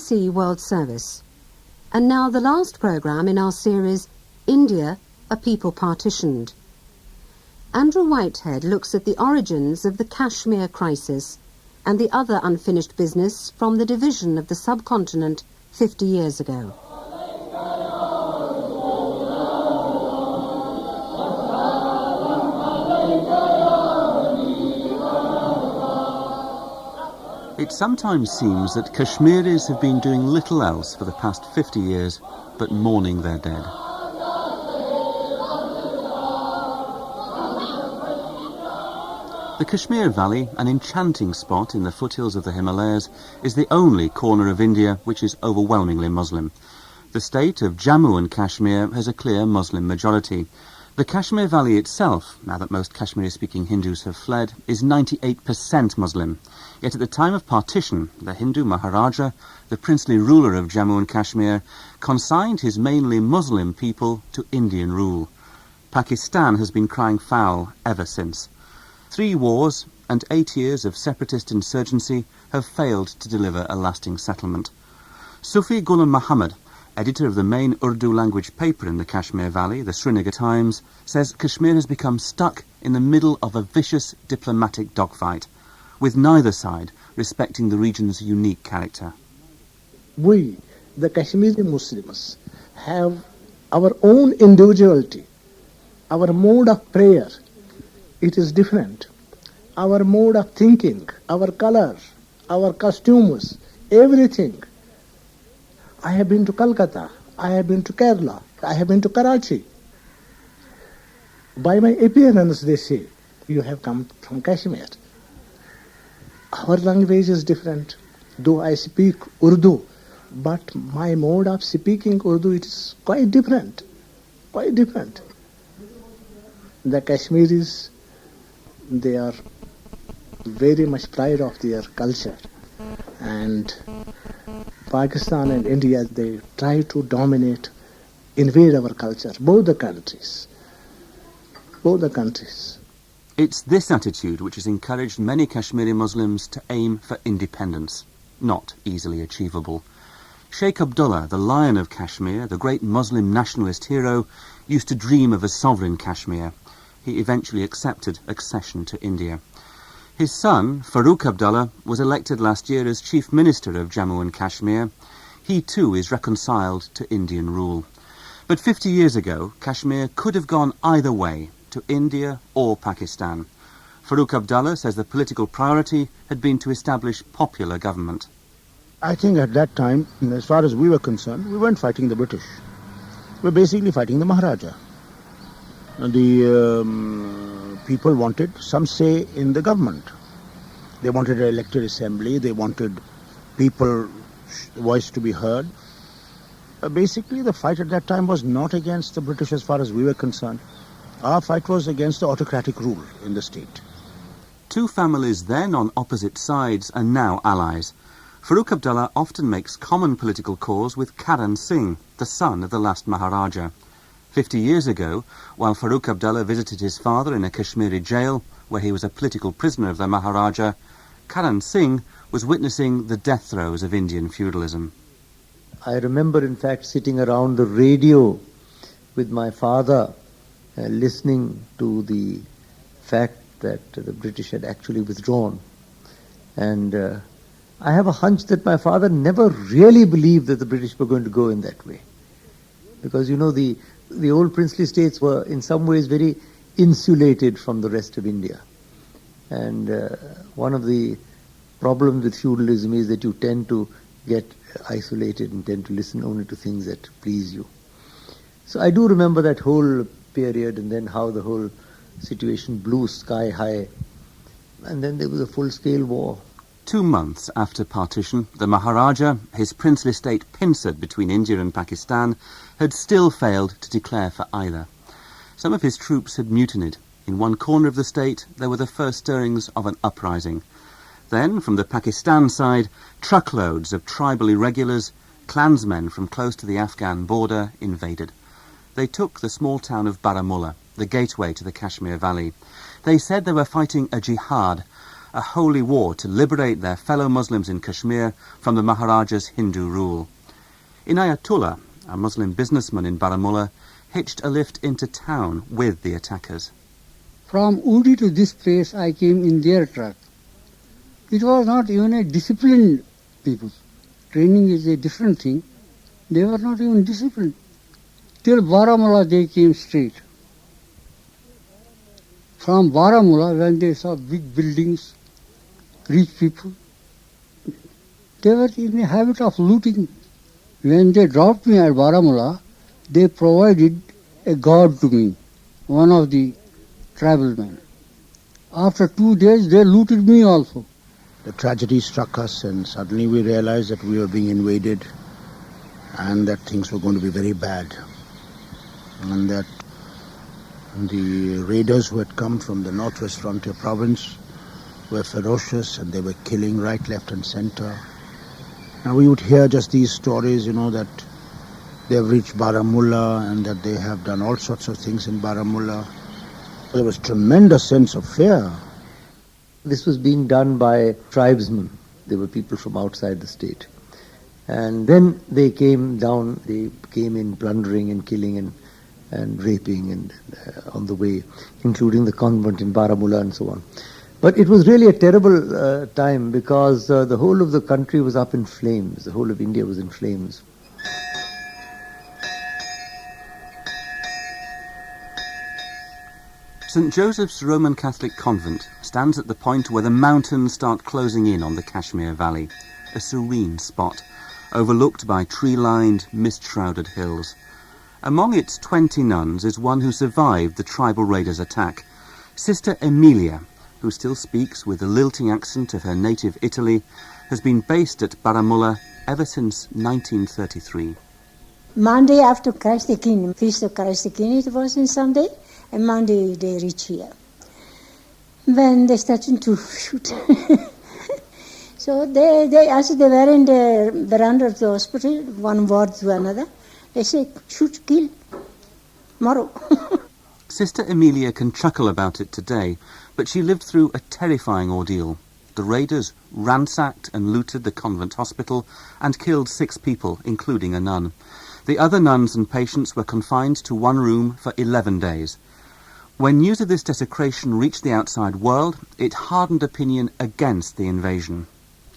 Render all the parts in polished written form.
BBC World Service. And now the last programme in our series, India, a People Partitioned. Andrew Whitehead looks at the origins of the Kashmir crisis and the other unfinished business from the division of the subcontinent 50 years ago. It sometimes seems that Kashmiris have been doing little else for the past 50 years but mourning their dead. The Kashmir Valley, an enchanting spot in the foothills of the Himalayas, is the only corner of India which is overwhelmingly Muslim. The state of Jammu and Kashmir has a clear Muslim majority. The Kashmir Valley itself, now that most Kashmiri-speaking Hindus have fled, is 98% Muslim. Yet at the time of partition, the Hindu Maharaja, the princely ruler of Jammu and Kashmir, consigned his mainly Muslim people to Indian rule. Pakistan has been crying foul ever since. 3 wars and 8 years of separatist insurgency have failed to deliver a lasting settlement. Sufi Ghulam Muhammad, editor of the main Urdu language paper in the Kashmir Valley, the Srinagar Times, says Kashmir has become stuck in the middle of a vicious diplomatic dogfight, with neither side respecting the region's unique character. We, the Kashmiri Muslims, have our own individuality. Our mode of prayer, it is different. Our mode of thinking, our color, our costumes, everything. I have been to Calcutta, I have been to Kerala, I have been to Karachi. By my appearance, they say, you have come from Kashmir. Our language is different. Though I speak Urdu, but my mode of speaking Urdu is quite different. Quite different. The Kashmiris, they are very much pride of their culture. And Pakistan and India, they try to dominate, invade our culture, both the countries. Both the countries. It's this attitude which has encouraged many Kashmiri Muslims to aim for independence, not easily achievable. Sheikh Abdullah, the Lion of Kashmir, the great Muslim nationalist hero, used to dream of a sovereign Kashmir. He eventually accepted accession to India. His son, Farooq Abdullah, was elected last year as Chief Minister of Jammu and Kashmir. He too is reconciled to Indian rule. But 50 years ago, Kashmir could have gone either way, to India or Pakistan. Farooq Abdullah says the political priority had been to establish popular government. I think at that time, as far as we were concerned, we weren't fighting the British. We were basically fighting the Maharaja. The people wanted some say in the government. They wanted an elected assembly, they wanted people's voice to be heard. Basically, the fight at that time was not against the British as far as we were concerned. Our fight was against the autocratic rule in the state. 2 families then on opposite sides are now allies. Farooq Abdullah often makes common political cause with Karan Singh, the son of the last Maharaja. 50 years ago, while Farooq Abdullah visited his father in a Kashmiri jail, where he was a political prisoner of the Maharaja, Karan Singh was witnessing the death throes of Indian feudalism. I remember, in fact, sitting around the radio with my father, listening to the fact that the British had actually withdrawn. And I have a hunch that my father never really believed that the British were going to go in that way. Because, you know, the old princely states were in some ways very insulated from the rest of India. And one of the problems with feudalism is that you tend to get isolated and tend to listen only to things that please you. So I do remember that whole period and then how the whole situation blew sky high. And then there was a full-scale war. 2 months after partition, the Maharaja, his princely state pincered between India and Pakistan, had still failed to declare for either. Some of his troops had mutinied. In one corner of the state, there were the first stirrings of an uprising. Then, from the Pakistan side, truckloads of tribal irregulars, clansmen from close to the Afghan border, invaded. They took the small town of Baramulla, the gateway to the Kashmir Valley. They said they were fighting a jihad, a holy war to liberate their fellow Muslims in Kashmir from the Maharaja's Hindu rule. Inayatullah, a Muslim businessman in Baramulla, hitched a lift into town with the attackers. From Udi to this place, I came in their truck. It was not even a disciplined people. Training is a different thing. They were not even disciplined. Till Baramulla they came straight. From Baramulla, when they saw big buildings, rich people, they were in the habit of looting. When they dropped me at Baramulla, they provided a guard to me, one of the tribal men. After 2 days, they looted me also. The tragedy struck us, and suddenly we realized that we were being invaded and that things were going to be very bad. And that the raiders who had come from the northwest frontier province were ferocious, and they were killing right, left and center. Now we would hear just these stories, that they have reached Baramulla and that they have done all sorts of things in Baramulla. There was tremendous sense of fear. This was being done by tribesmen. They were people from outside the state. And then they came down, they came in plundering and killing and raping and on the way, including the convent in Baramulla and so on. But it was really a terrible time because the whole of the country was up in flames. The whole of India was in flames. St. Joseph's Roman Catholic convent stands at the point where the mountains start closing in on the Kashmir Valley, a serene spot, overlooked by tree-lined, mist-shrouded hills. Among its 20 nuns is one who survived the tribal raiders' attack, Sister Emilia, who still speaks with the lilting accent of her native Italy, has been based at Baramulla ever since 1933. Monday after Christ the King, Feast of Christ the King, it was in Sunday, and Monday they reach here. When they started to shoot. So as they were in the veranda of the hospital, one ward to another, they say, shoot, kill, tomorrow. Sister Emilia can chuckle about it today, but she lived through a terrifying ordeal. The raiders ransacked and looted the convent hospital and killed 6 people, including a nun. The other nuns and patients were confined to one room for 11 days. When news of this desecration reached the outside world, it hardened opinion against the invasion.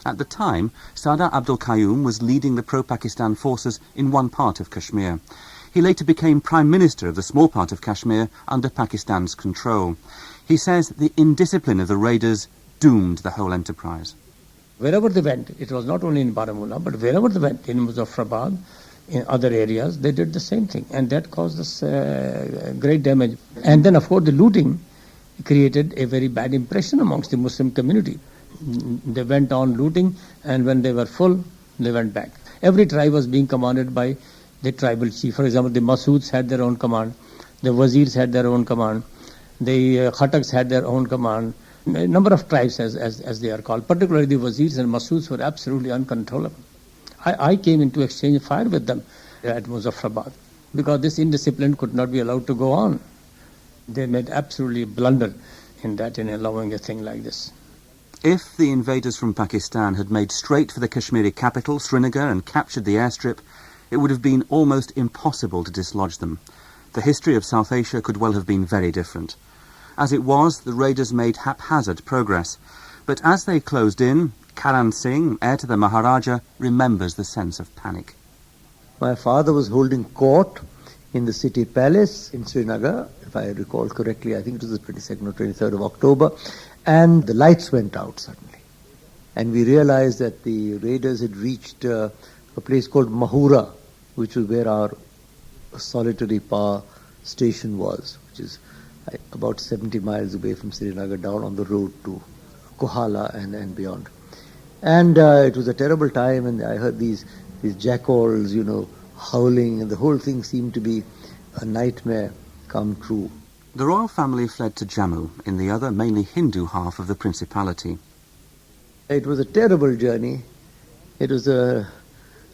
At the time, Sardar Abdul Qayyum was leading the pro-Pakistan forces in one part of Kashmir. He later became Prime Minister of the small part of Kashmir under Pakistan's control. He says the indiscipline of the raiders doomed the whole enterprise. Wherever they went, it was not only in Baramulla, but wherever they went, in Muzaffarabad, in other areas, they did the same thing, and that caused us great damage. And then, of course, the looting created a very bad impression amongst the Muslim community. They went on looting, and when they were full, they went back. Every tribe was being commanded by the tribal chief. For example, the Masuds had their own command, the Wazirs had their own command, the Khataks had their own command. A number of tribes, as they are called, particularly the Wazirs and Masuds, were absolutely uncontrollable. I came into exchange fire with them at Muzaffarabad because this indiscipline could not be allowed to go on. They made absolutely blunder in allowing a thing like this. If the invaders from Pakistan had made straight for the Kashmiri capital, Srinagar, and captured the airstrip, it would have been almost impossible to dislodge them. The history of South Asia could well have been very different. As it was, the raiders made haphazard progress. But as they closed in, Karan Singh, heir to the Maharaja, remembers the sense of panic. My father was holding court in the city palace in Srinagar, if I recall correctly. I think it was the 22nd or 23rd of October, and the lights went out suddenly. And we realized that the raiders had reached a place called Mahura, which was where our solitary power station was, which is about 70 miles away from Srinagar, down on the road to Kohala and beyond. And it was a terrible time, and I heard these jackals, howling, and the whole thing seemed to be a nightmare come true. The royal family fled to Jammu, in the other, mainly Hindu half of the principality. It was a terrible journey. It was a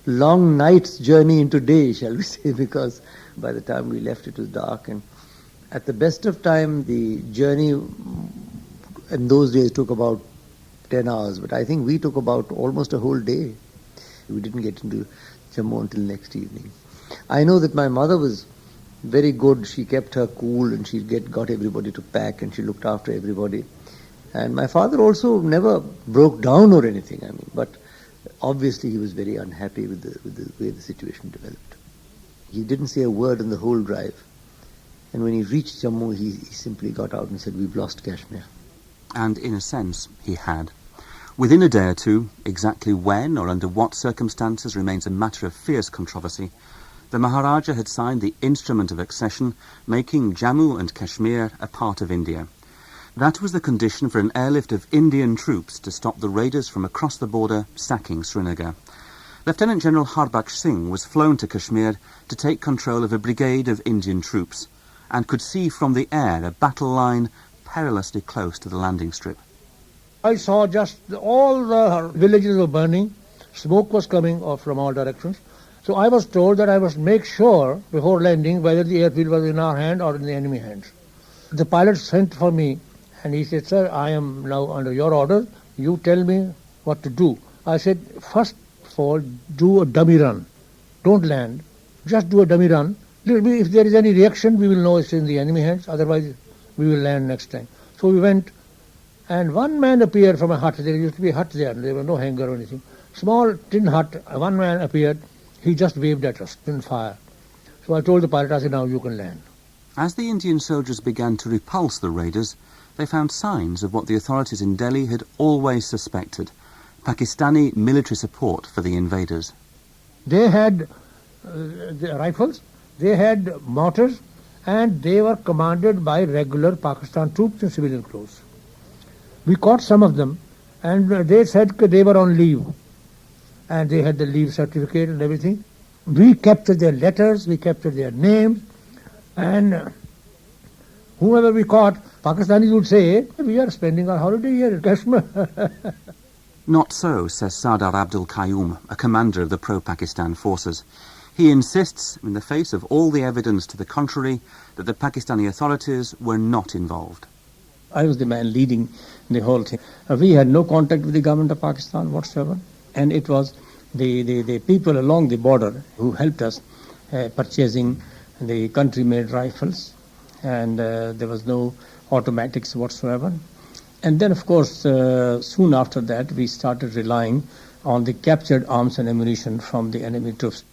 long night's journey into day, shall we say, because by the time we left it was dark, and at the best of time the journey in those days took about 10 hours, but I think we took about almost a whole day. We didn't get into Jammu until next evening. I know that my mother was very good. She kept her cool and she got everybody to pack and she looked after everybody. And my father also never broke down or anything, but obviously he was very unhappy with the way the situation developed. He didn't say a word on the whole drive. And when he reached Jammu, he simply got out and said, "We've lost Kashmir." And in a sense, he had. Within a day or two, exactly when or under what circumstances remains a matter of fierce controversy, the Maharaja had signed the instrument of accession, making Jammu and Kashmir a part of India. That was the condition for an airlift of Indian troops to stop the raiders from across the border sacking Srinagar. Lieutenant General Harbaksh Singh was flown to Kashmir to take control of a brigade of Indian troops and could see from the air a battle line perilously close to the landing strip. I saw just all the villages were burning. Smoke was coming from all directions. So I was told that I must make sure before landing whether the airfield was in our hand or in the enemy hands. The pilot sent for me and he said, "Sir, I am now under your order. You tell me what to do." I said, "First of all, do a dummy run. Don't land. Just do a dummy run. If there is any reaction, we will know it's in the enemy hands. Otherwise, we will land next time." So we went. And one man appeared from a hut. There used to be a hut there. There was no hangar or anything. Small tin hut. One man appeared. He just waved at us in fire. So I told the pilot, I said, "Now you can land." As the Indian soldiers began to repulse the raiders, they found signs of what the authorities in Delhi had always suspected: Pakistani military support for the invaders. They had the rifles, they had mortars, and they were commanded by regular Pakistan troops in civilian clothes. We caught some of them, and they said they were on leave. And they had the leave certificate and everything. We captured their letters, we captured their names, and whoever we caught, Pakistanis would say, "We are spending our holiday here in Kashmir." Not so, says Sardar Abdul Qayyum, a commander of the pro-Pakistan forces. He insists, in the face of all the evidence to the contrary, that the Pakistani authorities were not involved. I was the man leading the whole thing. We had no contact with the government of Pakistan whatsoever, and it was the people along the border who helped us purchasing the country-made rifles, and there was no automatics whatsoever. And then, of course, soon after that, we started relying on the captured arms and ammunition from the enemy troops.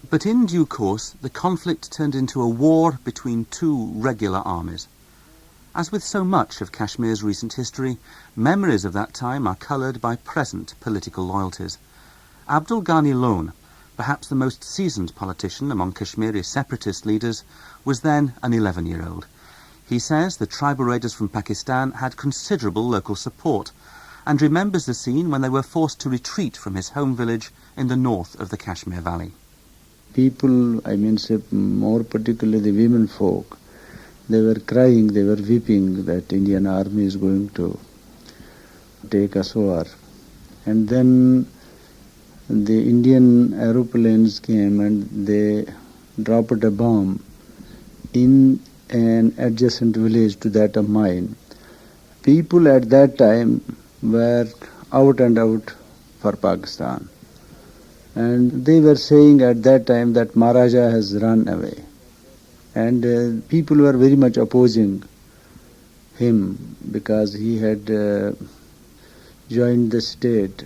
But in due course, the conflict turned into a war between two regular armies. As with so much of Kashmir's recent history, memories of that time are coloured by present political loyalties. Abdul Ghani Lone, perhaps the most seasoned politician among Kashmiri separatist leaders, was then an 11-year-old. He says the tribal raiders from Pakistan had considerable local support and remembers the scene when they were forced to retreat from his home village in the north of the Kashmir Valley. People, more particularly the women folk, they were crying, they were weeping that Indian army is going to take us over. And then the Indian aeroplanes came and they dropped a bomb in an adjacent village to that of mine. People at that time were out and out for Pakistan. And they were saying at that time that Maharaja has run away. And people were very much opposing him because he had joined the state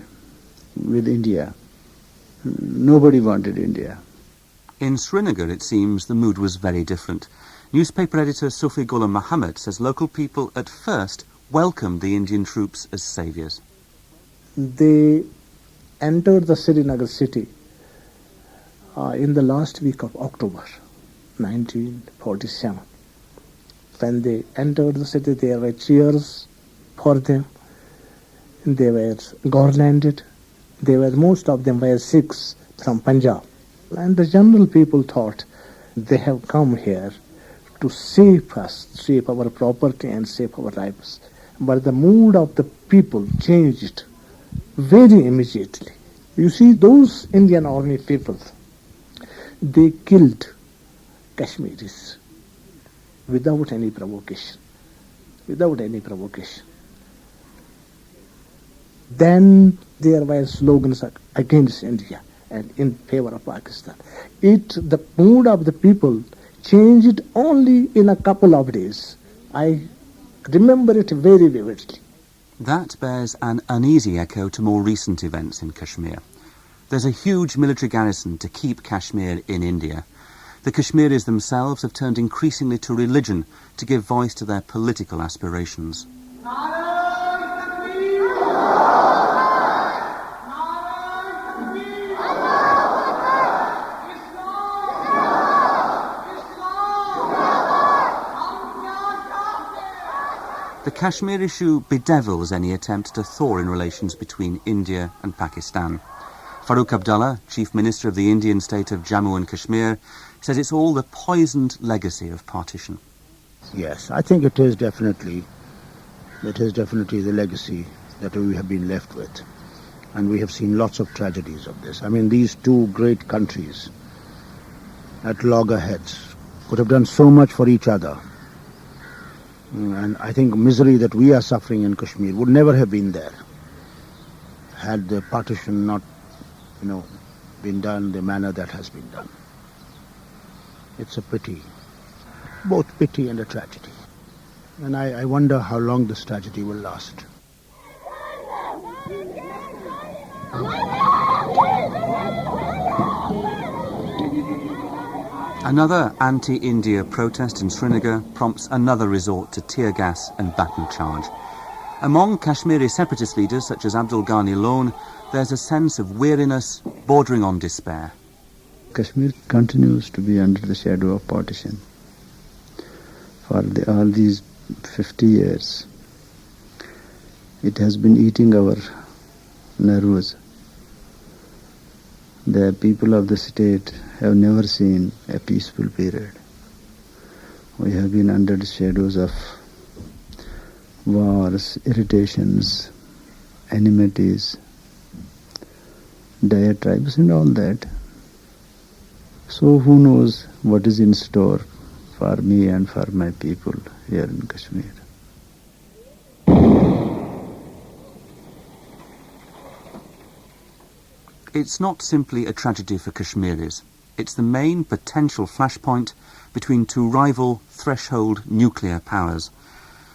with India. Nobody wanted India. In Srinagar, it seems, the mood was very different. Newspaper editor Sufi Ghulam Muhammad says local people at first welcomed the Indian troops as saviours. They entered the Srinagar city in the last week of October 1947. When they entered the city, there were cheers for them. They were garlanded. Most of them were Sikhs from Punjab. And the general people thought they have come here to save us, save our property and save our lives. But the mood of the people changed very immediately. You see, those Indian army people, they killed Kashmiris without any provocation. Without any provocation. Then there were slogans against India and in favor of Pakistan. The mood of the people changed only in a couple of days. I remember it very vividly. That bears an uneasy echo to more recent events in Kashmir. There's a huge military garrison to keep Kashmir in India. The Kashmiris themselves have turned increasingly to religion to give voice to their political aspirations. The Kashmir issue bedevils any attempt to thaw in relations between India and Pakistan. Farooq Abdullah, Chief Minister of the Indian state of Jammu and Kashmir, says it's all the poisoned legacy of partition. Yes, I think it is definitely the legacy that we have been left with. And we have seen lots of tragedies of this. I mean, these two great countries at loggerheads could have done so much for each other. And I think misery that we are suffering in Kashmir would never have been there had the partition not, been done the manner that has been done. It's a pity, both pity and a tragedy. And I wonder how long this tragedy will last. Another anti-India protest in Srinagar prompts another resort to tear gas and baton charge. Among Kashmiri separatist leaders such as Abdul Ghani Lone, there's a sense of weariness bordering on despair. Kashmir continues to be under the shadow of partition. For all these 50 years, it has been eating our nerves. The people of the state have never seen a peaceful period. We have been under the shadows of wars, irritations, enmities, diatribes and all that. So who knows what is in store for me and for my people here in Kashmir. It's not simply a tragedy for Kashmiris. It's the main potential flashpoint between two rival threshold nuclear powers.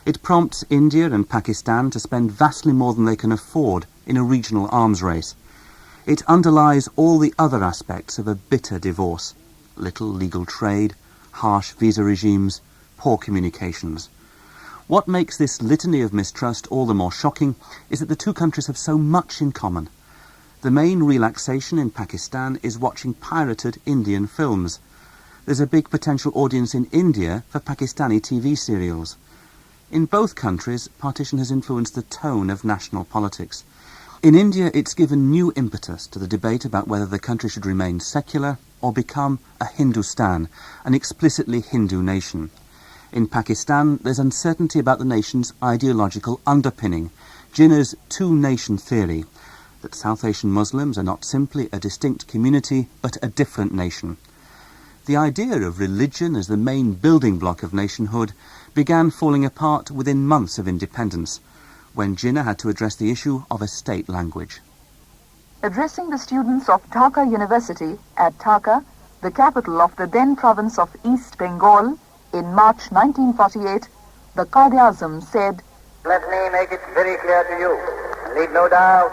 It prompts India and Pakistan to spend vastly more than they can afford in a regional arms race. It underlies all the other aspects of a bitter divorce: little legal trade, harsh visa regimes, poor communications. What makes this litany of mistrust all the more shocking is that the two countries have so much in common. The main relaxation in Pakistan is watching pirated Indian films. There's a big potential audience in India for Pakistani TV serials. In both countries, partition has influenced the tone of national politics. In India, it's given new impetus to the debate about whether the country should remain secular or become a Hindustan, an explicitly Hindu nation. In Pakistan, there's uncertainty about the nation's ideological underpinning, Jinnah's two-nation theory, that South Asian Muslims are not simply a distinct community, but a different nation. The idea of religion as the main building block of nationhood began falling apart within months of independence, when Jinnah had to address the issue of a state language. Addressing the students of Dhaka University at Dhaka, the capital of the then province of East Bengal, in March 1948, the Quaid-e-Azam said, "Let me make it very clear to you, and leave no doubt,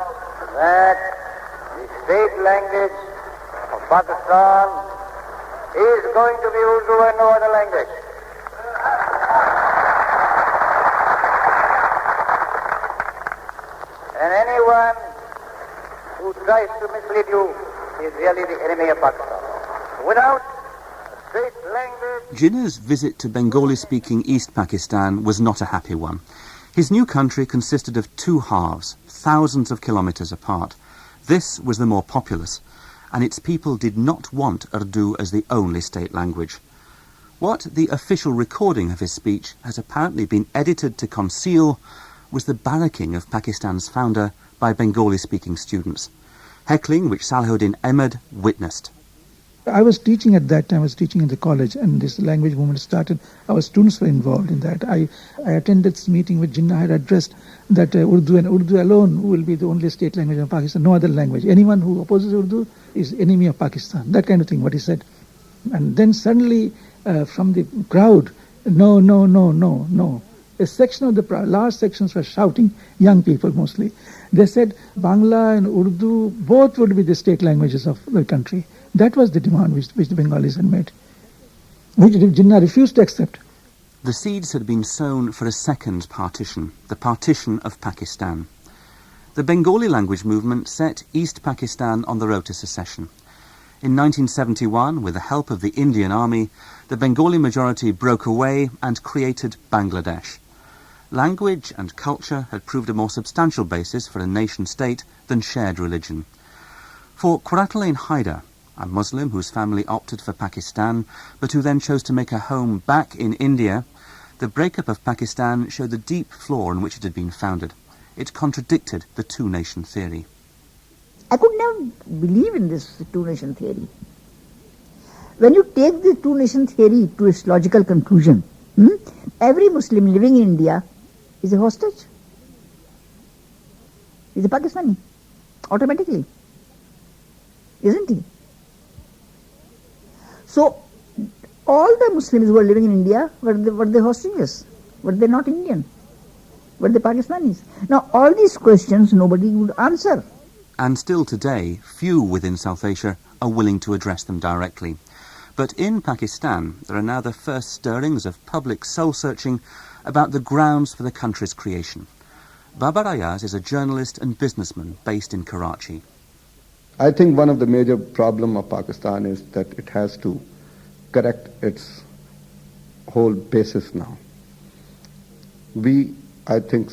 that the state language of Pakistan is going to be Urdu and no other language. And anyone who tries to mislead you is really the enemy of Pakistan. Without a state language..." Jinnah's visit to Bengali-speaking East Pakistan was not a happy one. His new country consisted of two halves, thousands of kilometres apart. This was the more populous, and its people did not want Urdu as the only state language. What the official recording of his speech has apparently been edited to conceal was the barracking of Pakistan's founder by Bengali-speaking students, heckling which Salahuddin Ahmed witnessed. I was teaching at that time, I was teaching in the college, and this language movement started. Our students were involved in that. I attended this meeting which Jinnah had addressed that Urdu and Urdu alone will be the only state language of Pakistan, no other language. Anyone who opposes Urdu is enemy of Pakistan, that kind of thing, what he said. And then suddenly from the crowd, no, no, no, no, no. A section of the large sections were shouting, young people mostly. They said Bangla and Urdu both would be the state languages of the country. That was the demand which the Bengalis had made, which Jinnah refused to accept. The seeds had been sown for a second partition, the partition of Pakistan. The Bengali language movement set East Pakistan on the road to secession. In 1971, with the help of the Indian Army, the Bengali majority broke away and created Bangladesh. Language and culture had proved a more substantial basis for a nation-state than shared religion. For Quratalain Haider, a Muslim whose family opted for Pakistan, but who then chose to make a home back in India, the breakup of Pakistan showed the deep flaw in which it had been founded. It contradicted the two-nation theory. I could never believe in this two-nation theory. When you take the two-nation theory to its logical conclusion, every Muslim living in India is a hostage. He's a Pakistani, automatically. Isn't he? So, all the Muslims who are living in India were the hostages. Were they not Indian? Were they Pakistanis? Now, all these questions nobody would answer. And still today, few within South Asia are willing to address them directly. But in Pakistan, there are now the first stirrings of public soul-searching about the grounds for the country's creation. Babar Ayaz is a journalist and businessman based in Karachi. I think one of the major problems of Pakistan is that it has to correct its whole basis now. We, I think,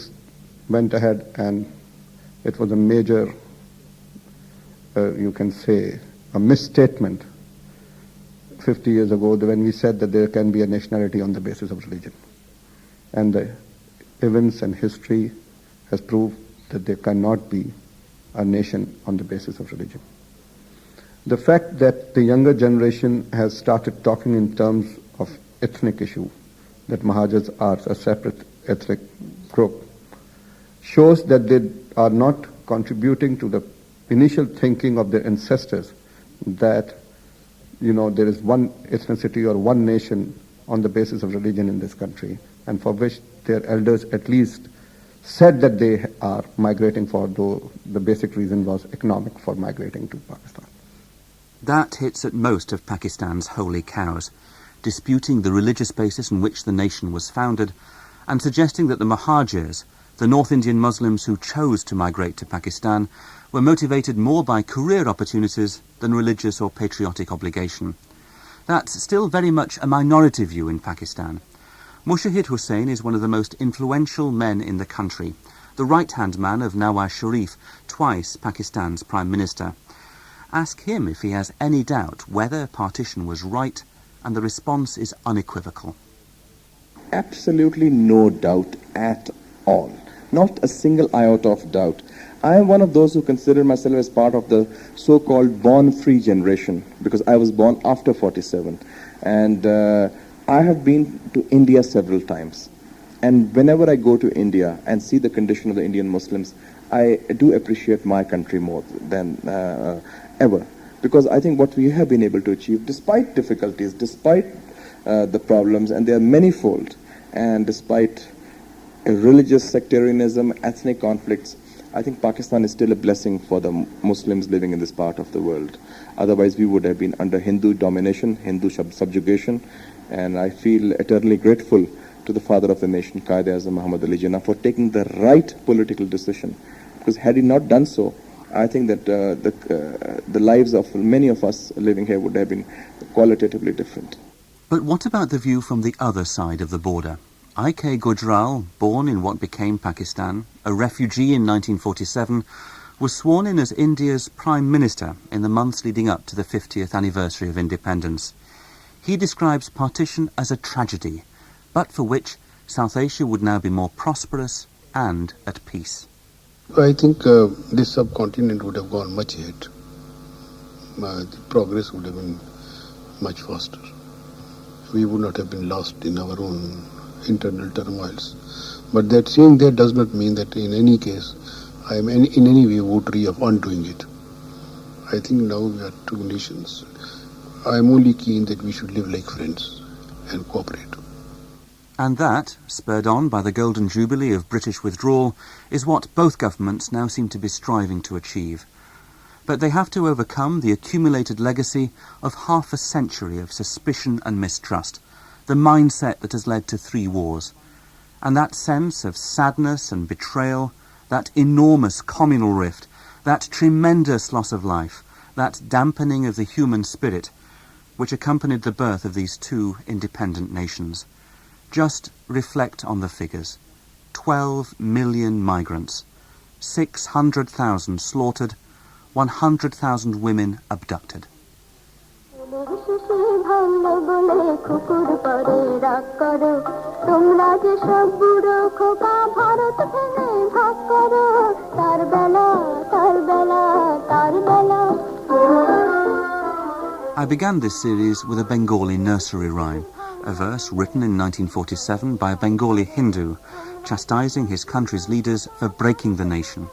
went ahead and it was a major, you can say, a misstatement 50 years ago when we said that there can be a nationality on the basis of religion. And the events and history has proved that there cannot be a nation on the basis of religion. The fact that the younger generation has started talking in terms of ethnic issue, that Mahajars are a separate ethnic group, shows that they are not contributing to the initial thinking of their ancestors that, there is one ethnicity or one nation on the basis of religion in this country, and for which their elders at least said that they are migrating for, though the basic reason was economic for migrating to Pakistan. That hits at most of Pakistan's holy cows, disputing the religious basis on which the nation was founded, and suggesting that the Mahajirs, the North Indian Muslims who chose to migrate to Pakistan, were motivated more by career opportunities than religious or patriotic obligation. That's still very much a minority view in Pakistan. Mushahid Hussain is one of the most influential men in the country, the right-hand man of Nawaz Sharif, twice Pakistan's Prime Minister. Ask him if he has any doubt whether partition was right, and the response is unequivocal. Absolutely no doubt at all. Not a single iota of doubt. I am one of those who consider myself as part of the so-called born-free generation, because I was born after 47. And I have been to India several times. And whenever I go to India and see the condition of the Indian Muslims, I do appreciate my country more than ever. Because I think what we have been able to achieve, despite difficulties, despite the problems, and they are manifold, and despite religious sectarianism, ethnic conflicts, I think Pakistan is still a blessing for the Muslims living in this part of the world. Otherwise, we would have been under Hindu domination, Hindu subjugation, and I feel eternally grateful to the father of the nation, Quaid-e-Azam Muhammad Ali Jinnah, for taking the right political decision. Because had he not done so, I think that the lives of many of us living here would have been qualitatively different. But what about the view from the other side of the border? I.K. Gujral, born in what became Pakistan, a refugee in 1947, was sworn in as India's Prime Minister in the months leading up to the 50th anniversary of independence. He describes partition as a tragedy, but for which South Asia would now be more prosperous and at peace. I think this subcontinent would have gone much ahead. The progress would have been much faster. We would not have been lost in our own internal turmoils. But that saying that does not mean that in any case I am in any way votary of undoing it. I think now we are two nations. I am only keen that we should live like friends and cooperate. And that, spurred on by the Golden Jubilee of British withdrawal, is what both governments now seem to be striving to achieve. But they have to overcome the accumulated legacy of half a century of suspicion and mistrust, the mindset that has led to 3 wars. And that sense of sadness and betrayal, that enormous communal rift, that tremendous loss of life, that dampening of the human spirit, which accompanied the birth of these 2 independent nations. Just reflect on the figures. 12 million migrants, 600,000 slaughtered, 100,000 women abducted. I began this series with a Bengali nursery rhyme, a verse written in 1947 by a Bengali Hindu, chastising his country's leaders for breaking the nation.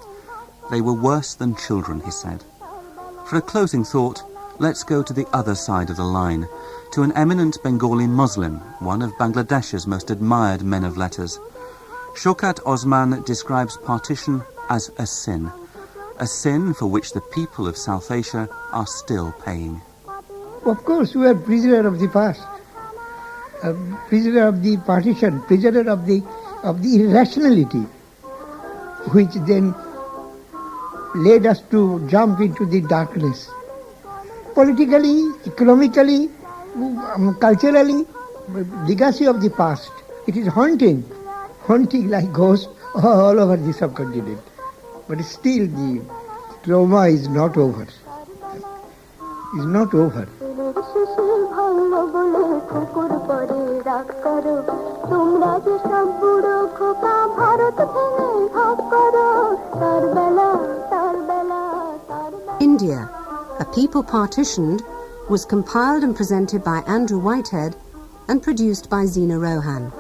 They were worse than children, he said. For a closing thought, let's go to the other side of the line, to an eminent Bengali Muslim, one of Bangladesh's most admired men of letters. Shaukat Osman describes partition as a sin for which the people of South Asia are still paying. Of course, we are prisoner of the past, prisoner of the partition, prisoner of the irrationality, which then led us to jump into the darkness. Politically, economically, culturally, legacy of the past. It is haunting like ghosts all over the subcontinent. But still the trauma is not over. Is not over. India, a people partitioned, was compiled and presented by Andrew Whitehead and produced by Zina Rohan.